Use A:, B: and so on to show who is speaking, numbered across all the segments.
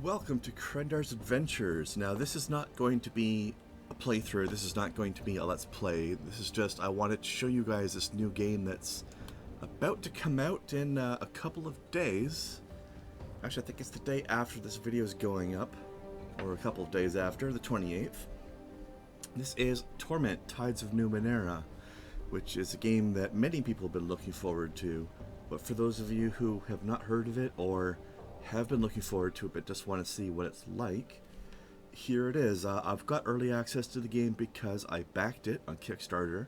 A: Welcome to Krendar's Adventures. Now, this is not going to be a playthrough, this is not going to be a let's play. This is just, I wanted to show you guys this new game that's about to come out in a couple of days. Actually, I think it's the day after this video is going up, or a couple of days after, the 28th. This is Torment, Tides of Numenera, which is a game that many people have been looking forward to. But for those of you who have not heard of it, or have been looking forward to it but just want to see what it's like, here it is. I've got early access to the game because I backed it on Kickstarter.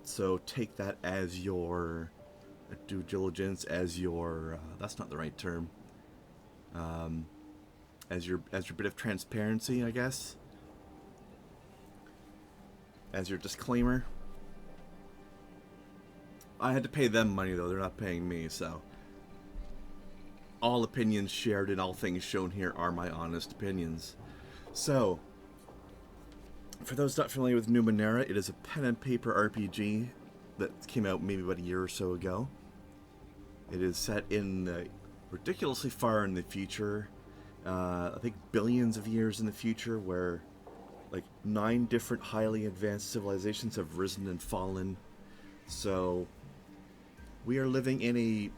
A: So take that as your due diligence, as your that's not the right term. As your bit of transparency, I guess. As your disclaimer. I had to pay them money though; they're not paying me, so. All opinions shared and all things shown here are my honest opinions. So, for those not familiar with Numenera, it is a pen and paper RPG that came out maybe about a year or so ago. It is set in ridiculously far in the future. I think billions of years in the future, where like 9 different highly advanced civilizations have risen and fallen. So, we are living in a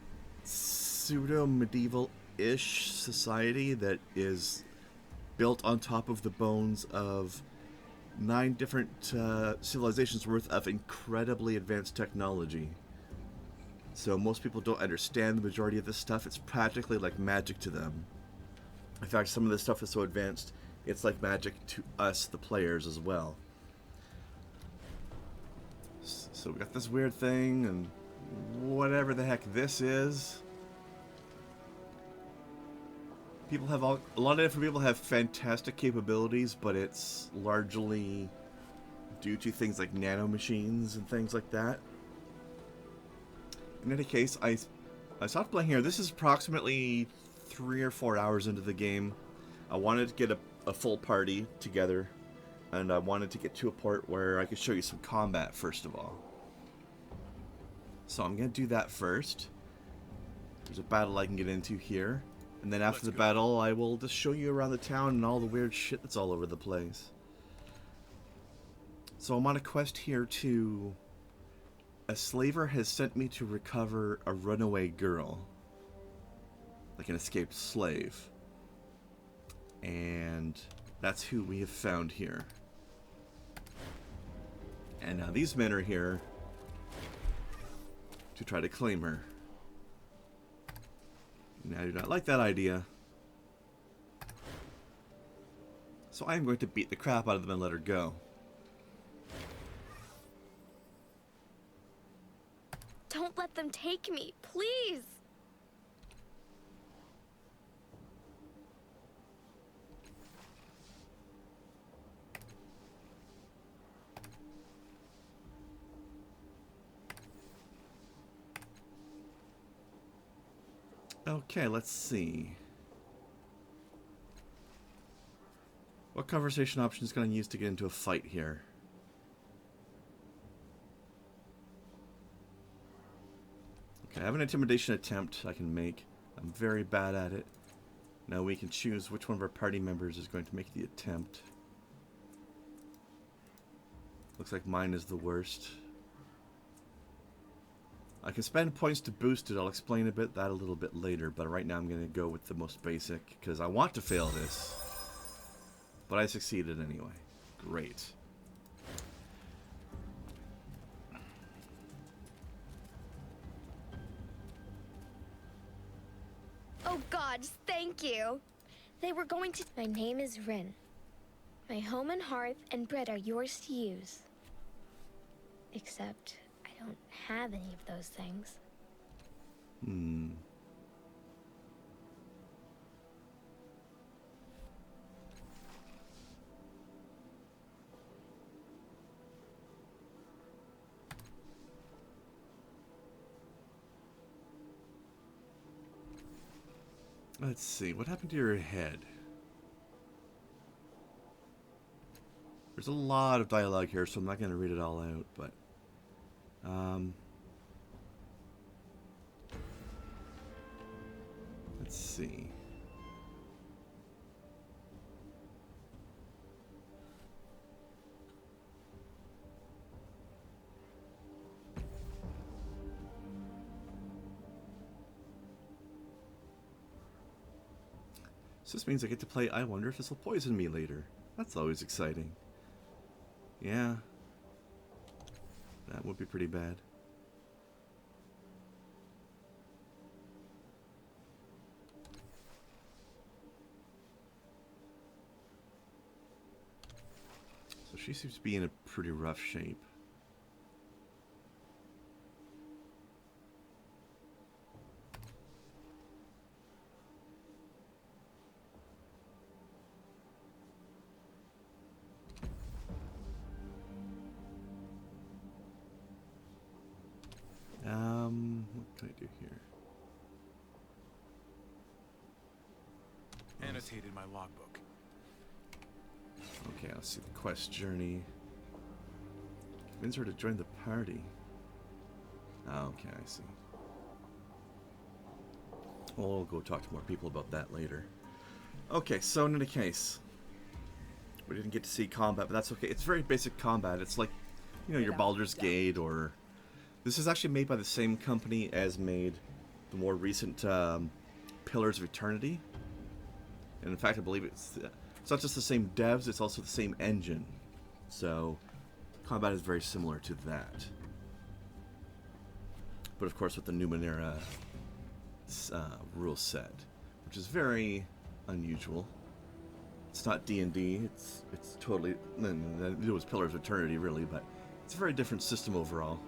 A: pseudo-medieval-ish society that is built on top of the bones of 9 different civilizations worth of incredibly advanced technology. So most people don't understand the majority of this stuff. It's practically like magic to them. In fact, some of this stuff is so advanced, it's like magic to us, the players, as well. So we got this weird thing, and whatever the heck this is. People have a lot of different people have fantastic capabilities, but it's largely due to things like nano machines and things like that. In any case, I stopped playing here. This is approximately 3 or 4 hours into the game. I wanted to get a full party together, and I wanted to get to a part where I could show you some combat first of all. So I'm going to do that first. There's a battle I can get into here. And then after the battle, I will just show you around the town and all the weird shit that's all over the place. So I'm on a quest here to... A slaver has sent me to recover a runaway girl. Like an escaped slave. And that's who we have found here. And now these men are here to try to claim her. I do not like that idea. So I am going to beat the crap out of them and let her go.
B: Don't let them take me, please!
A: Okay, let's see. What conversation option is going to use to get into a fight here? Okay, I have an intimidation attempt I can make. I'm very bad at it. Now we can choose which one of our party members is going to make the attempt. Looks like mine is the worst. I can spend points to boost it. I'll explain that a little bit later, but right now I'm going to go with the most basic, because I want to fail this. But I succeeded anyway. Great.
B: Oh gods, thank you! They were going to... My name is Rin. My home and hearth and bread are yours to use. Except... I don't have any of those things.
A: Let's see, what happened to your head? There's a lot of dialogue here, so I'm not going to read it all out, but... Let's see. So this means I get to play I Wonder If This Will Poison Me later. That's always exciting. Yeah. That would be pretty bad. So she seems to be in a pretty rough shape. What can I do here?
C: Annotated my logbook.
A: Okay, let's see the quest journey. Convince her to join the party. Oh, okay, I see. We'll go talk to more people about that later. Okay, so in any case, we didn't get to see combat, but that's okay. It's very basic combat. It's like, you know, your Baldur's Gate, or... This is actually made by the same company as made the more recent Pillars of Eternity. And in fact, I believe it's not just the same devs, it's also the same engine. So, combat is very similar to that. But of course with the Numenera rule set, which is very unusual. It's not D&D, it's totally... It was Pillars of Eternity, really, but it's a very different system overall.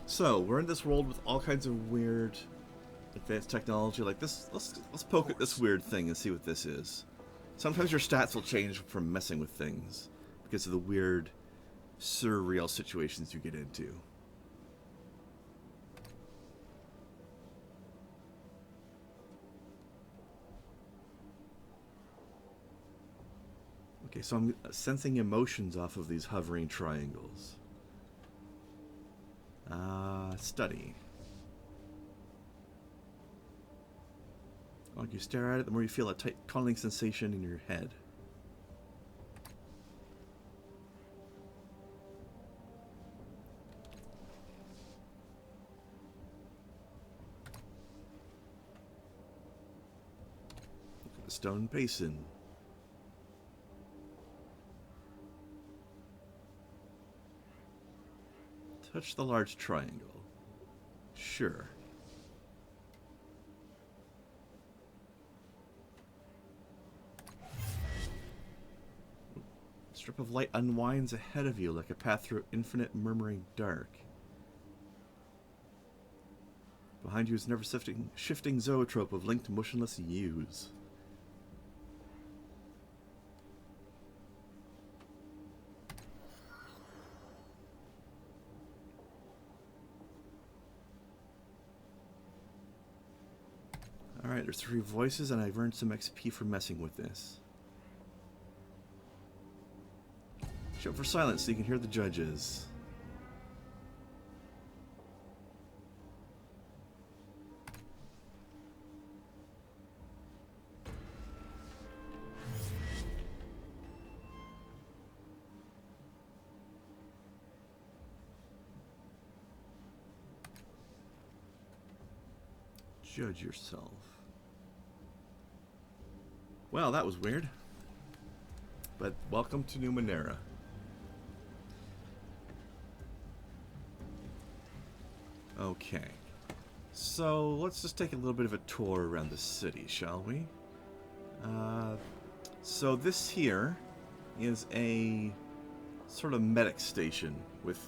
A: So, we're in this world with all kinds of weird advanced technology like this. Let's poke at this weird thing and see what this is. Sometimes your stats will change from messing with things because of the weird, surreal situations you get into. Okay, so I'm sensing emotions off of these hovering triangles. Study. The longer you stare at it, the more you feel a tight calling sensation in your head. Look at the stone basin. Touch the large triangle. Sure. A strip of light unwinds ahead of you like a path through infinite murmuring dark. Behind you is never shifting zoetrope of linked motionless hues. Alright, there's 3 voices, and I've earned some XP for messing with this. Show for silence so you can hear the judges. Judge yourself. Well, that was weird. But welcome to Numenera. Okay. So, let's just take a little bit of a tour around the city, shall we? So this here is a sort of medic station with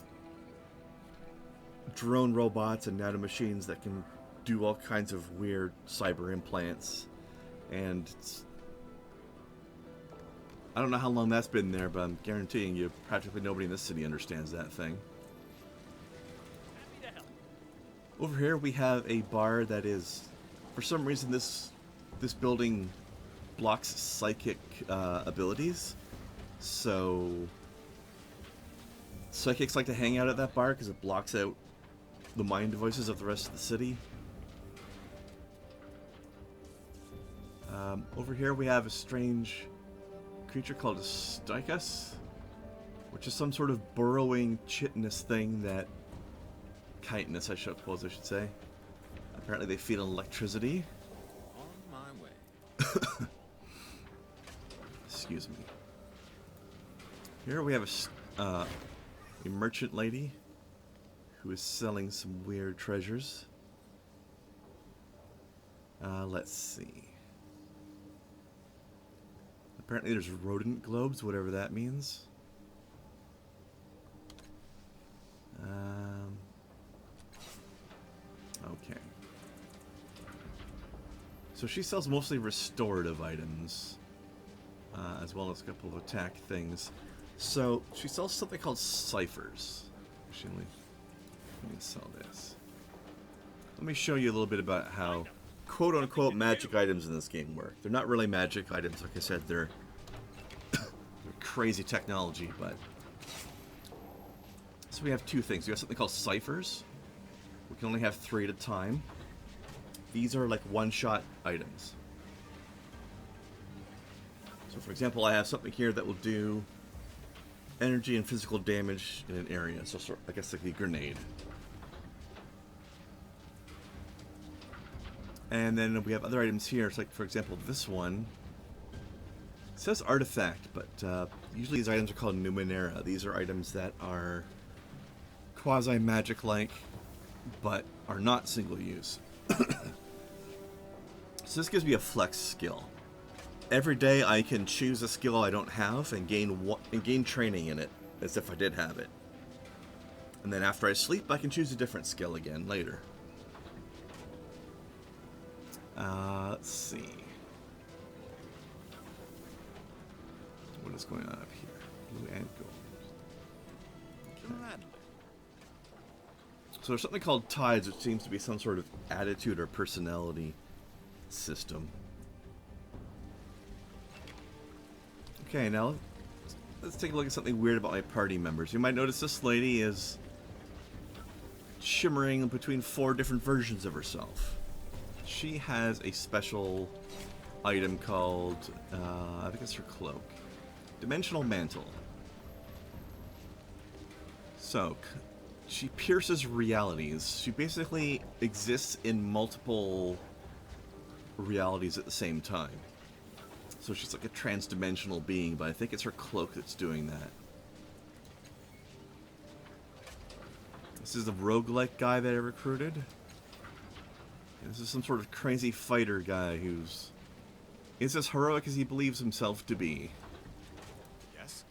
A: drone robots and nanomachines that can do all kinds of weird cyber implants, and I don't know how long that's been there, but I'm guaranteeing you practically nobody in this city understands that thing.
C: Happy to help.
A: Over here we have a bar that is, for some reason this building blocks psychic abilities, so psychics like to hang out at that bar because it blocks out the mind voices of the rest of the city. Over here we have a strange creature called a Stykus, which is some sort of burrowing chitinous thing that... chitinous, I suppose I should say. Apparently they feed on electricity.
C: On my way.
A: Excuse me. Here we have a merchant lady who is selling some weird treasures. Let's see. Apparently there's rodent globes, whatever that means. Okay. So she sells mostly restorative items, as well as a couple of attack things. So she sells something called ciphers. Actually, let me sell this. Let me show you a little bit about how quote-unquote magic items in this game work. They're not really magic items, like I said. They're crazy technology, but... So we have two things. We have something called ciphers. We can only have 3 at a time. These are like one-shot items. So for example, I have something here that will do energy and physical damage in an area. So I guess like a grenade. And then we have other items here. It's like, for example, this one. It says artifact, but usually these items are called Numenera. These are items that are quasi-magic-like, but are not single-use. So this gives me a flex skill. Every day I can choose a skill I don't have and gain training in it, as if I did have it. And then after I sleep, I can choose a different skill again later. Let's see. What is going on up here? Blue and gold. Okay. So there's something called tides, which seems to be some sort of attitude or personality system. Okay, now let's take a look at something weird about my party members. You might notice this lady is shimmering between 4 different versions of herself. She has a special item called, I think it's her cloak. Dimensional Mantle. So, she pierces realities. She basically exists in multiple realities at the same time. So she's like a trans-dimensional being, but I think it's her cloak that's doing that. This is the roguelike guy that I recruited. And this is some sort of crazy fighter guy who's as heroic as he believes himself to be.
C: Yes.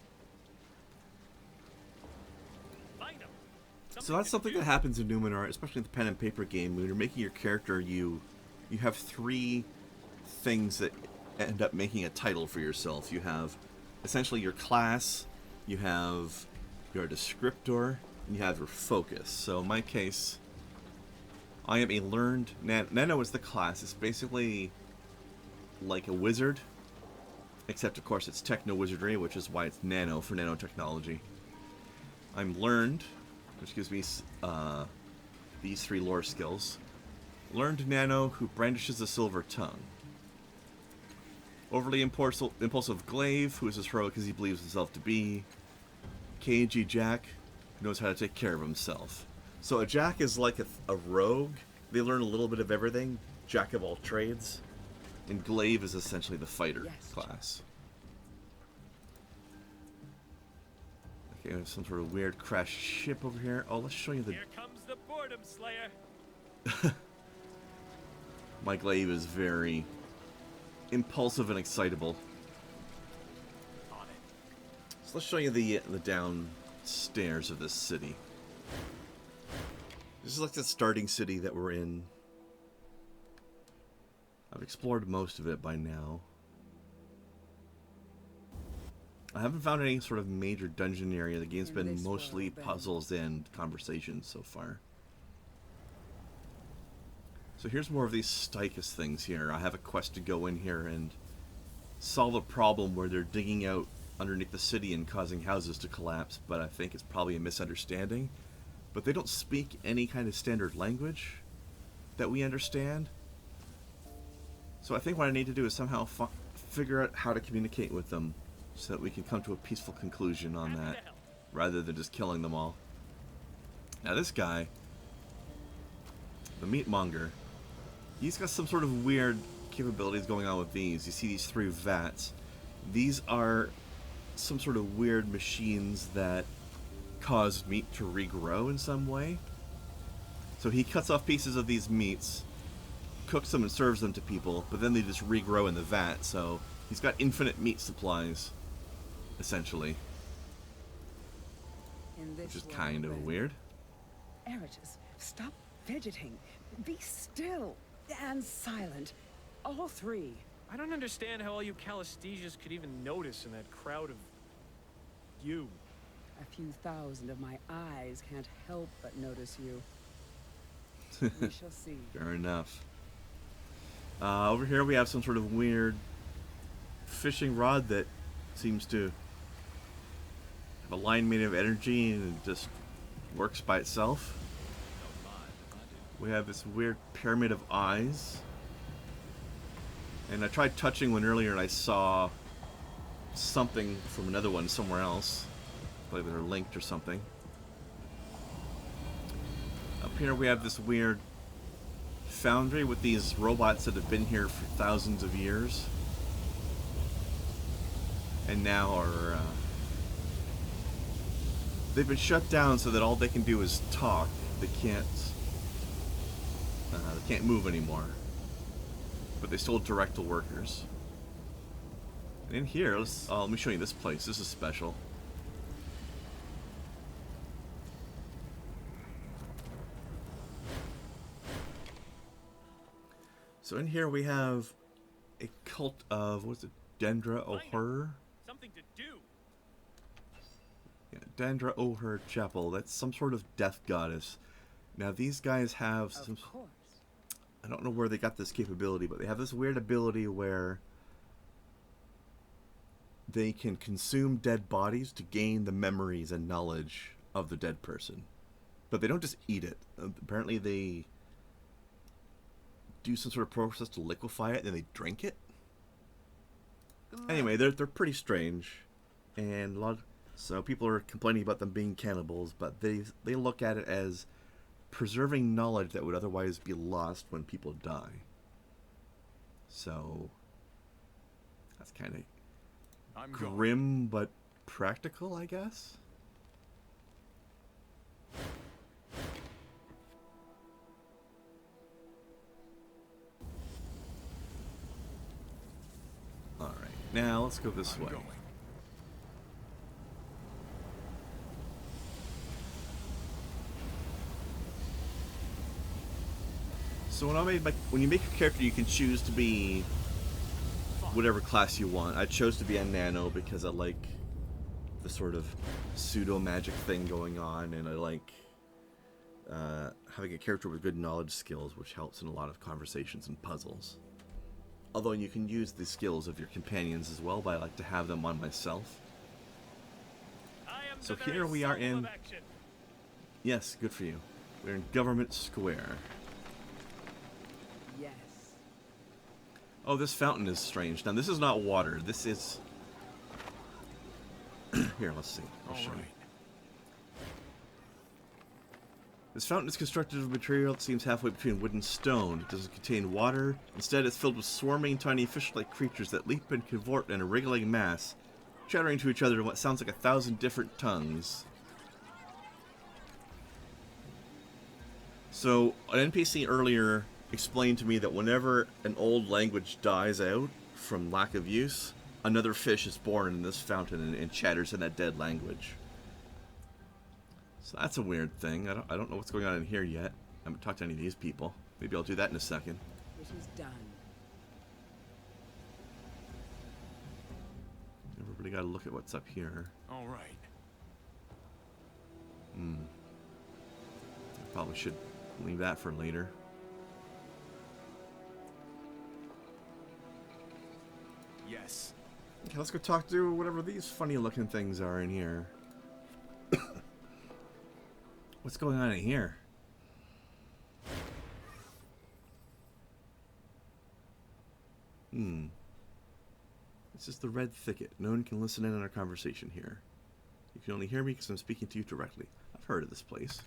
A: So that's something that happens in Numenera, especially in the pen and paper game. When you're making your character, you have 3 things that end up making a title for yourself. You have essentially your class, you have your descriptor, and you have your focus. So in my case, I am a learned... Nano is the class. It's basically like a wizard, except of course it's techno-wizardry, which is why it's Nano for nanotechnology. I'm learned, which gives me these 3 lore skills. Learned Nano, who brandishes a silver tongue. Overly impulsive glaive, who is as heroic as he believes himself to be. KG Jack, who knows how to take care of himself. So a Jack is like a rogue. They learn a little bit of everything. Jack of all trades. And glaive is essentially the fighter class. Okay, there's some sort of weird crashed ship over here. Oh, let's show you the...
C: Here comes the boredom slayer.
A: My glaive is very impulsive and excitable.
C: On it.
A: So let's show you the downstairs of this city. This is like the starting city that we're in. I've explored most of it by now. I haven't found any sort of major dungeon area. The game's been mostly puzzles and conversations so far. So here's more of these Sticus things here. I have a quest to go in here and solve a problem where they're digging out underneath the city and causing houses to collapse, but I think it's probably a misunderstanding. But they don't speak any kind of standard language that we understand. So I think what I need to do is somehow figure out how to communicate with them so that we can come to a peaceful conclusion on that, rather than just killing them all. Now this guy, the meatmonger, he's got some sort of weird capabilities going on with these. You see these 3 vats. These are some sort of weird machines that cause meat to regrow in some way. So he cuts off pieces of these meats, cooks them and serves them to people, but then they just regrow in the vat, so he's got infinite meat supplies, essentially. Which is kind of weird.
D: Eratus, stop fidgeting. Be still and silent. All 3.
C: I don't understand how all you Calesthesias could even notice in that crowd of... you.
D: A few thousand of my eyes can't help but notice you. We shall see.
A: Fair enough. Over here we have some sort of weird fishing rod that seems to have a line made of energy and it just works by itself. We have this weird pyramid of eyes. And I tried touching one earlier and I saw something from another one somewhere else. I believe they're linked or something. Up here we have this weird foundry with these robots that have been here for thousands of years. And now are... they've been shut down so that all they can do is talk. They can't move anymore. But they still direct the workers. And in here, let me show you this place. This is special. So in here we have a cult of, what's it, Dendra O'Hur?
C: Something to do.
A: Yeah, Dendra O'Hur Chapel. That's some sort of death goddess. Now these guys have some...
D: Of course.
A: I don't know where they got this capability, but they have this weird ability where they can consume dead bodies to gain the memories and knowledge of the dead person. But they don't just eat it. Apparently they do some sort of process to liquefy it, and then they drink it. Anyway, they're pretty strange, and so people are complaining about them being cannibals, but they look at it as preserving knowledge that would otherwise be lost when people die. So that's kind of grim but practical, I guess. All right, now let's go this way. So when you make a character, you can choose to be whatever class you want. I chose to be a Nano because I like the sort of pseudo magic thing going on, and I like having a character with good knowledge skills, which helps in a lot of conversations and puzzles. Although you can use the skills of your companions as well, but I like to have them on myself. So here we are in... Yes, good for you. We're in Government Square.
D: Yes.
A: Oh, this fountain is strange. Now, this is not water. This is... Here, let's see. I'll show you. This fountain is constructed of material that seems halfway between wood and stone. It doesn't contain water. Instead, it's filled with swarming tiny fish-like creatures that leap and cavort in a wriggling mass, chattering to each other in what sounds like 1,000 different tongues. So, an NPC earlier explained to me that whenever an old language dies out from lack of use, another fish is born in this fountain and chatters in that dead language. So that's a weird thing. I don't know what's going on in here yet. I haven't talked to any of these people. Maybe I'll do that in a second.
D: It is done.
A: Everybody got to look at what's up here.
C: All right.
A: I probably should leave that for later.
C: Yes.
A: Okay, let's go talk to whatever these funny looking things are in here. What's going on in here? This is the Red Thicket. No one can listen in on our conversation here. You can only hear me because I'm speaking to you directly. I've heard of this place.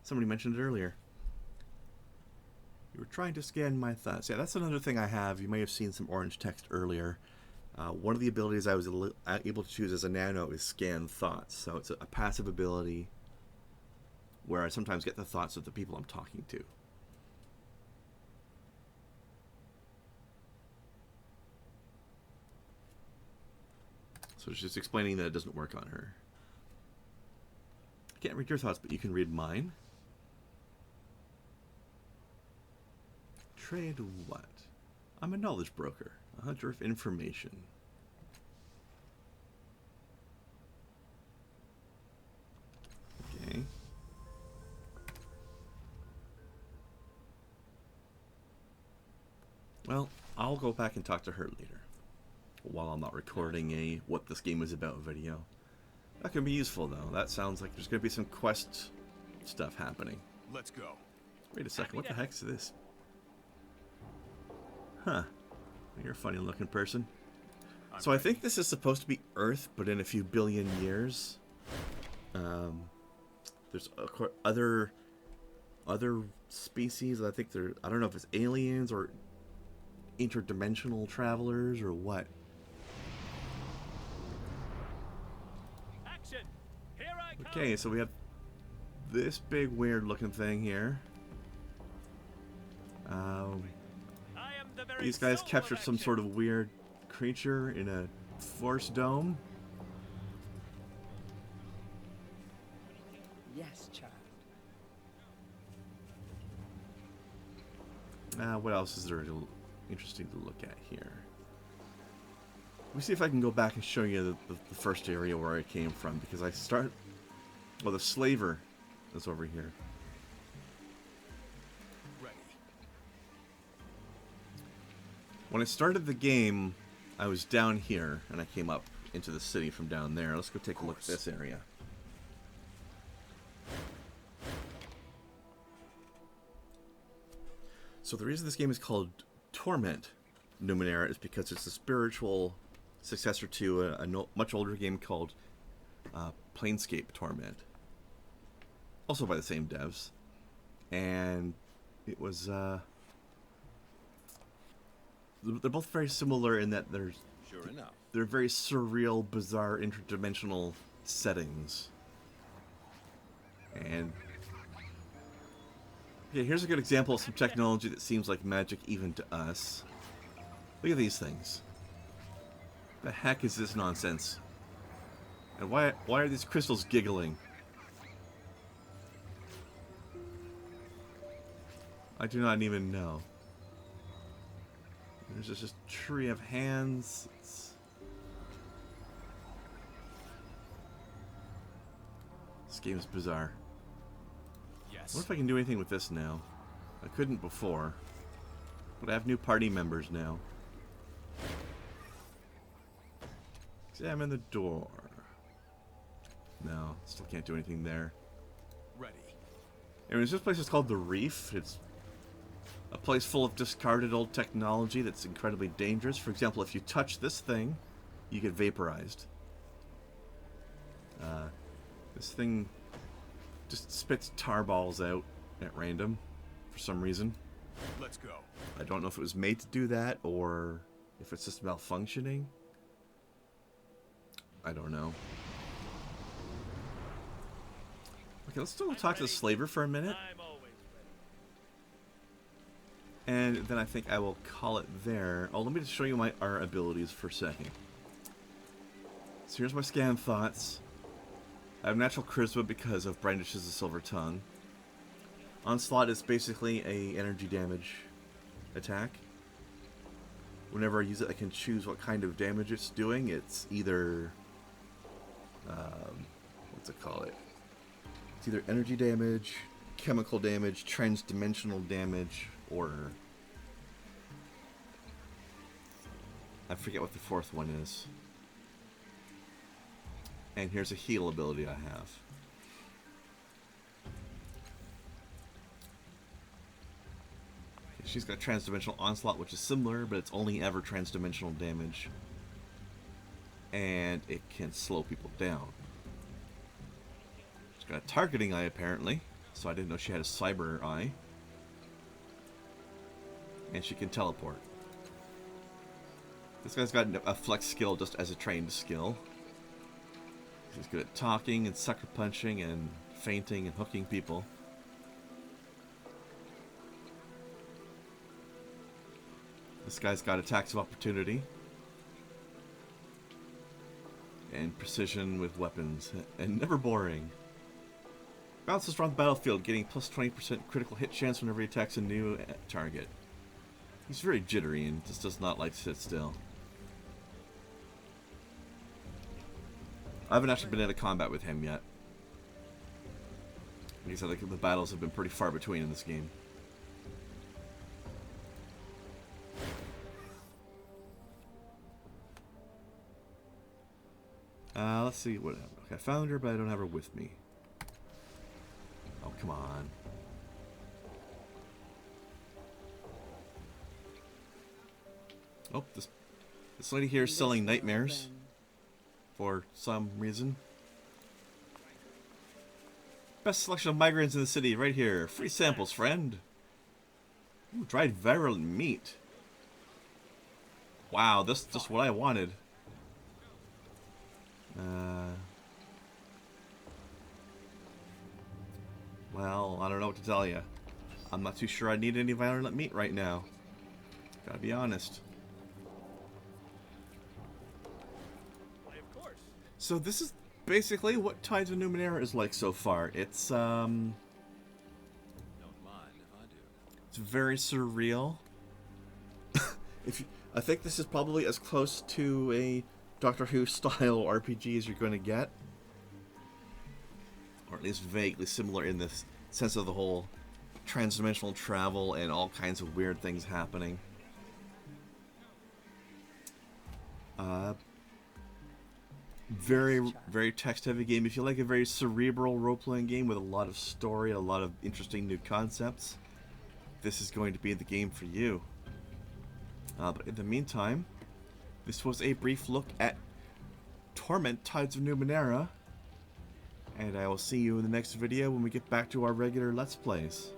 A: Somebody mentioned it earlier. You were trying to scan my thoughts. Yeah, that's another thing I have. You may have seen some orange text earlier. One of the abilities I was able to choose as a Nano is scan thoughts. So it's a passive ability where I sometimes get the thoughts of the people I'm talking to. So it's just explaining that it doesn't work on her. I can't read your thoughts, but you can read mine. Trade what? I'm a knowledge broker, a hunter of information. Okay. Well, I'll go back and talk to her later. While I'm not recording a what this game is about video. That can be useful though. That sounds like there's going to be some quest stuff happening.
E: Let's go.
A: Wait a second, what the heck's this? Huh. You're a funny looking person. So I think this is supposed to be Earth, but in a few billion years. There's other species. I think I don't know if it's aliens or interdimensional travelers or what.
C: Action! Here I come!
A: Okay, so we have this big weird looking thing here. These guys captured some sort of weird creature in a force dome.
D: Yes, child.
A: What else is there interesting to look at here? Let me see if I can go back and show you the first area where I came from, because well, the slaver is over here.
E: Ready.
A: When I started the game, I was down here, and I came up into the city from down there. Let's go take a look at this area. So the reason this game is called Torment Numenera is because it's a spiritual successor to a much older game called Planescape Torment. Also by the same devs. And it was... they're both very similar in that
E: Sure enough.
A: they're very surreal, bizarre, interdimensional settings. And... okay, here's a good example of some technology that seems like magic even to us. Look at these things. The heck is this nonsense? And why are these crystals giggling? I do not even know. There's just a tree of hands. This game is bizarre.
E: Yes.
A: I wonder if I can do anything with this now. I couldn't before. But I have new party members now. Examine the door. No, still can't do anything there.
E: Ready.
A: Anyways, this place is called The Reef. It's a place full of discarded old technology that's incredibly dangerous. For example, if you touch this thing, you get vaporized. This thing just spits tar balls out at random for some reason.
E: Let's go.
A: I don't know if it was made to do that or if it's just malfunctioning. I don't know. Okay, let's still talk to the slaver for a minute.
C: I'm always ready.
A: And then I think I will call it there. Oh, let me just show you our abilities for a second. So here's my scan thoughts. I have natural charisma because of brandishes the silver tongue. Onslaught is basically a energy damage attack. Whenever I use it, I can choose what kind of damage it's doing. It's either what's it call it? It's either energy damage, chemical damage, transdimensional damage, or I forget what the fourth one is. And here's a heal ability I have. She's got transdimensional onslaught, which is similar, but it's only ever transdimensional damage. And it can slow people down. She's got a targeting eye, apparently. So I didn't know she had a cyber eye. and she can teleport. This guy's got a flex skill just as a trained skill. He's good at talking and sucker punching and feinting and hooking people. This guy's got attacks of opportunity. And precision with weapons. And never boring. Bounces around the battlefield, getting plus 20% critical hit chance whenever he attacks a new target. He's very jittery and just does not like to sit still. I haven't actually been into combat with him yet. Because I think the battles have been pretty far between in this game. Let's see what. Okay, I found her, but I don't have her with me. Oh, come on. Oh, this lady here is selling nightmares for some reason. Best selection of migrants in the city, right here. Free samples, friend. Ooh, dried virulent meat. Wow, this is just what I wanted. Well, I don't know what to tell you. I'm not too sure I need any virulent meat right now. Gotta be honest.
C: Why, of course.
A: So this is basically what Tides of Numenera is like so far. It's
E: Don't mind if I do.
A: it's very surreal. I think this is probably as close to a Doctor Who style RPG as you're going to get. Or at least vaguely similar in the sense of the whole transdimensional travel and all kinds of weird things happening. Very text-heavy game. If you like a very cerebral role-playing game with a lot of story, a lot of interesting new concepts, this is going to be the game for you. But in the meantime, this was a brief look at Torment, Tides of Numenera, and I will see you in the next video when we get back to our regular Let's Plays.